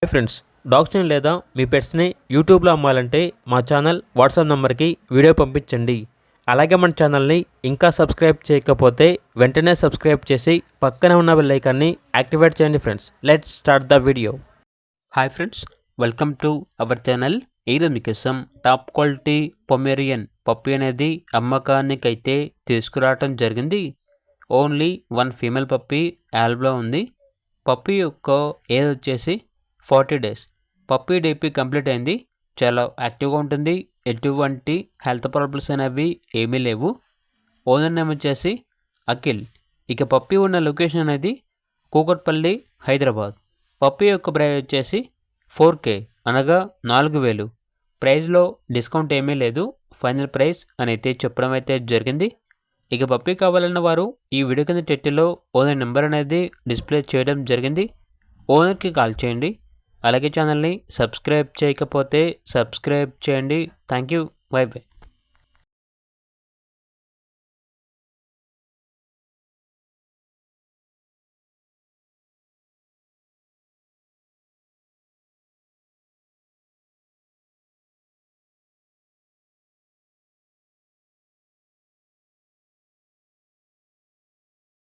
Hi friends, డాగ్స్ని లేదా మీ పెట్స్ని యూట్యూబ్లో అమ్మాలంటే మా ఛానల్ వాట్సాప్ నెంబర్కి వీడియో పంపించండి. అలాగే మన ఛానల్ని ఇంకా సబ్స్క్రైబ్ చేయకపోతే వెంటనే సబ్స్క్రైబ్ చేసి పక్కనే ఉన్న బెల్ ఐకాన్ని యాక్టివేట్ చేయండి. Friends, let's start the video. Hi friends, welcome to our channel. ఈరోజు మీకోసం టాప్ క్వాలిటీ పొమేరియన్ పప్పీ అనేది అమ్మకానికైతే తీసుకురావటం జరిగింది. ఓన్లీ వన్ ఫీమేల్ పప్పీ యాల్బ్లో ఉంది. పప్పీ యొక్క ఏజ్ వచ్చేసి 40 days. పప్పీ డేపీ కంప్లీట్ అయింది. చాలా యాక్టివ్గా ఉంటుంది. ఎటువంటి హెల్త్ ప్రాబ్లమ్స్ అనేవి ఏమీ లేవు. ఓనర్ నేమ్ వచ్చేసి అఖిల్. ఇక పప్పీ ఉన్న లొకేషన్ అనేది కూకట్పల్లి, హైదరాబాద్. పప్పీ యొక్క ప్రైస్ వచ్చేసి 4K అనగా 4,000. ప్రైస్లో డిస్కౌంట్ ఏమీ లేదు. ఫైనల్ ప్రైస్ అని అయితే చెప్పడం అయితే జరిగింది. ఇక పప్పీ కావాలన్న వారు ఈ వీడియో కింద టైటిల్లో ఓనర్ నెంబర్ అనేది డిస్ప్లే చేయడం జరిగింది. ఓనర్కి కాల్ చేయండి. అలాగే ఛానల్ని సబ్స్క్రైబ్ చేయకపోతే సబ్స్క్రైబ్ చేయండి. Thank you. By by.